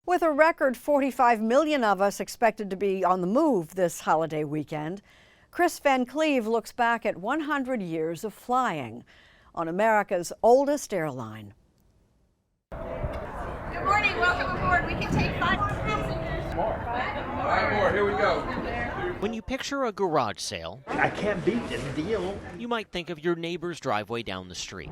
With a record 45 million of us expected to be on the move this holiday weekend, Kris Van Cleave looks back at 100 years of flying on America's oldest airline. Good morning, welcome aboard. We can take 5 passengers. Five more, here we go. When you picture a garage sale, I can't beat this deal. you might think of your neighbor's driveway down the street.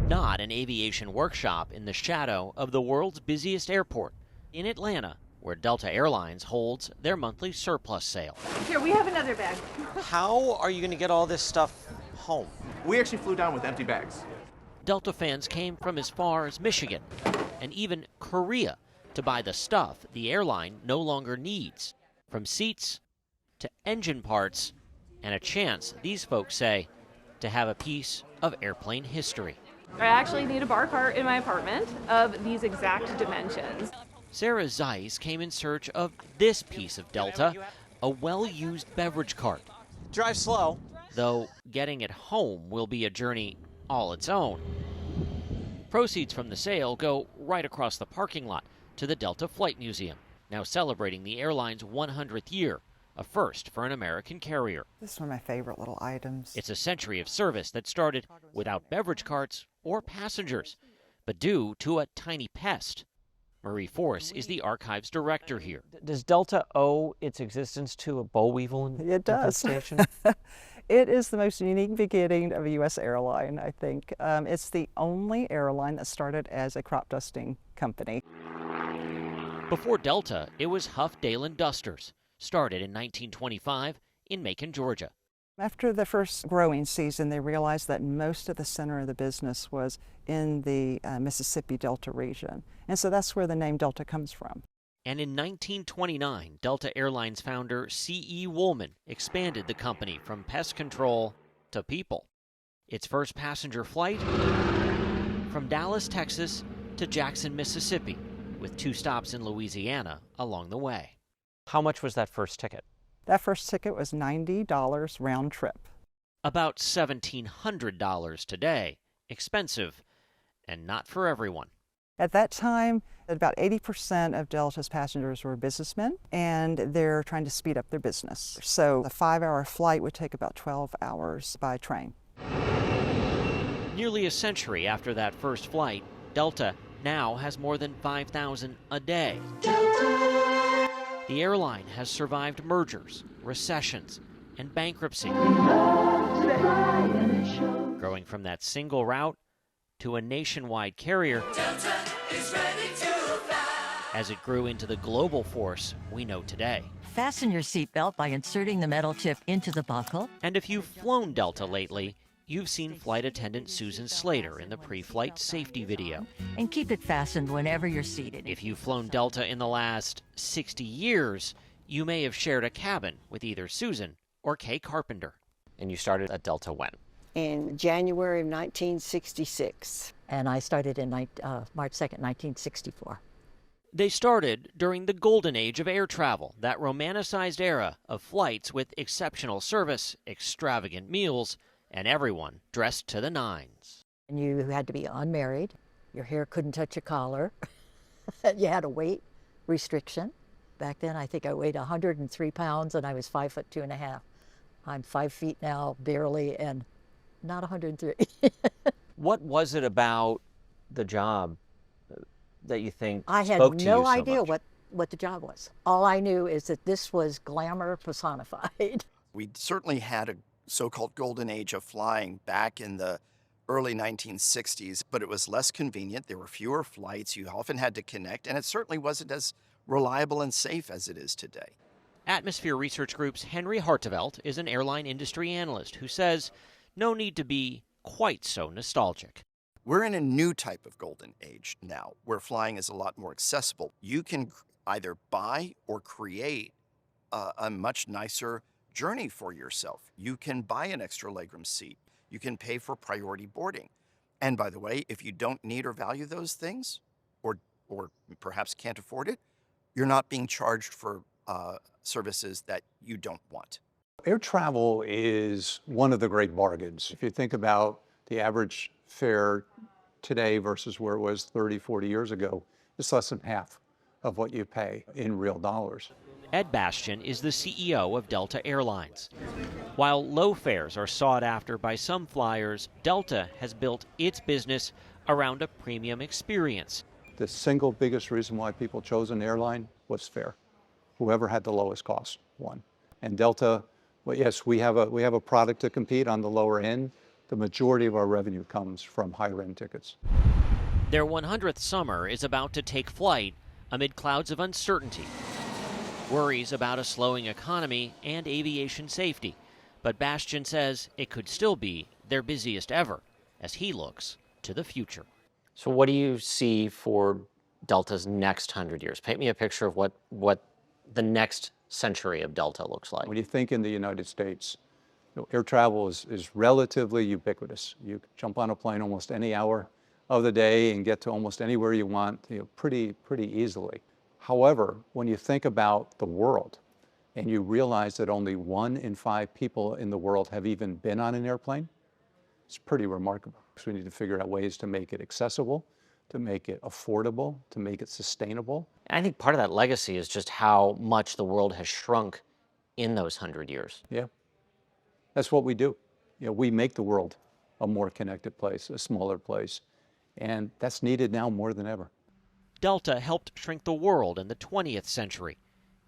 Not an aviation workshop in the shadow of the world's busiest airport in Atlanta, where Delta Airlines holds their monthly surplus sale. Here, we have another bag. How are you going to get all this stuff home? We actually flew down with empty bags. Delta fans came from as far as Michigan and even Korea to buy the stuff the airline no longer needs, from seats to engine parts, and a chance, these folks say, to have a piece of airplane history. I actually need a bar cart in my apartment of these exact dimensions. Sarah Zeiss came in search of this piece of Delta, a well-used beverage cart. Drive slow. Though getting it home will be a journey all its own. Proceeds from the sale go right across the parking lot to the Delta Flight Museum, now celebrating the airline's 100th year, a first for an American carrier. This is one of my favorite little items. It's a century of service that started without beverage carts or passengers, but due to a tiny pest. Marie Force is the archives director here. Does Delta owe its existence to a boll weevil It does. infestation? It is the most unique beginning of a U.S. airline, I think. It's the only airline that started as a crop dusting company. Before Delta, it was Huff Dalen Dusters, started in 1925 in Macon, Georgia. After the first growing season, they realized that most of the center of the business was in the Mississippi Delta region. And so that's where the name Delta comes from. And in 1929, Delta Airlines founder C.E. Woolman expanded the company from pest control to people. Its first passenger flight from Dallas, Texas to Jackson, Mississippi, with 2 stops in Louisiana along the way. How much was that first ticket? That first ticket was $90 round trip. About $1,700 today. Expensive, and not for everyone. At that time, about 80% of Delta's passengers were businessmen, and they're trying to speed up their business. So a 5-hour flight would take about 12 hours by train. Nearly a century after that first flight, Delta now has more than 5,000 a day. The airline has survived mergers, recessions, and bankruptcy, growing from that single route to a nationwide carrier as it grew into the global force we know today. Fasten your seatbelt by inserting the metal tip into the buckle. And if you've flown Delta lately, you've seen flight attendant Susan Slater in the pre-flight safety video. And keep it fastened whenever you're seated. If you've flown Delta in the last 60 years, you may have shared a cabin with either Susan or Kay Carpenter. And you started at Delta when? In January of 1966. And I started in March 2nd, 1964. They started during the golden age of air travel, that romanticized era of flights with exceptional service, extravagant meals, and everyone dressed to the nines. And you had to be unmarried. Your hair couldn't touch your collar. You had a weight restriction. Back then, I think I weighed 103 pounds, and I was 5'2.5". I'm 5 feet now, barely, and not 103. What was it about the job that you think I had spoke to you no so idea much? what the job was. All I knew is that this was glamour personified. We certainly had a so-called golden age of flying back in the early 1960s, but it was less convenient. There were fewer flights. You often had to connect, and it certainly wasn't as reliable and safe as it is today. Atmosphere Research Group's Henry Hartevelt is an airline industry analyst who says no need to be quite so nostalgic. We're in a new type of golden age now, where flying is a lot more accessible. You can either buy or create a much nicer journey for yourself. You can buy an extra legroom seat. You can pay for priority boarding. And by the way, if you don't need or value those things, or perhaps can't afford it, you're not being charged for services that you don't want. Air travel is one of the great bargains. If you think about the average fare today versus where it was 30, 40 years ago, it's less than half of what you pay in real dollars. Ed Bastian is the CEO of Delta Airlines. While low fares are sought after by some flyers, Delta has built its business around a premium experience. The single biggest reason why people chose an airline was fare. Whoever had the lowest cost won. And Delta, well, yes, we have a product to compete on the lower end. The majority of our revenue comes from higher end tickets. Their 100th summer is about to take flight amid clouds of uncertainty, worries about a slowing economy and aviation safety. But Bastian says it could still be their busiest ever as he looks to the future. So what do you see for Delta's next 100 years? Paint me a picture of what the next century of Delta looks like. When you think in the United States, air travel is relatively ubiquitous. You can jump on a plane almost any hour of the day and get to almost anywhere you want, pretty easily. However, when you think about the world and you realize that only 1 in 5 people in the world have even been on an airplane, it's pretty remarkable. So we need to figure out ways to make it accessible, to make it affordable, to make it sustainable. And I think part of that legacy is just how much the world has shrunk in those 100 years. Yeah, that's what we do. We make the world a more connected place, a smaller place, and that's needed now more than ever. Delta helped shrink the world in the 20th century,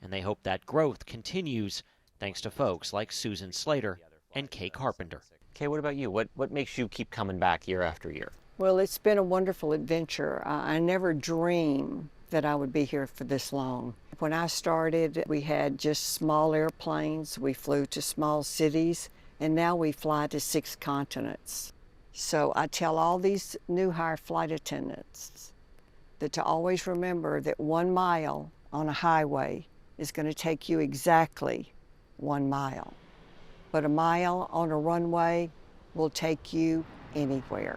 and they hope that growth continues thanks to folks like Susan Slater and Kay Carpenter. Kay, what about you? What makes you keep coming back year after year? Well, it's been a wonderful adventure. I never dreamed that I would be here for this long. When I started, we had just small airplanes. We flew to small cities, and now we fly to 6 continents. So I tell all these new hire flight attendants that to always remember that 1 mile on a highway is going to take you exactly 1 mile. But a mile on a runway will take you anywhere.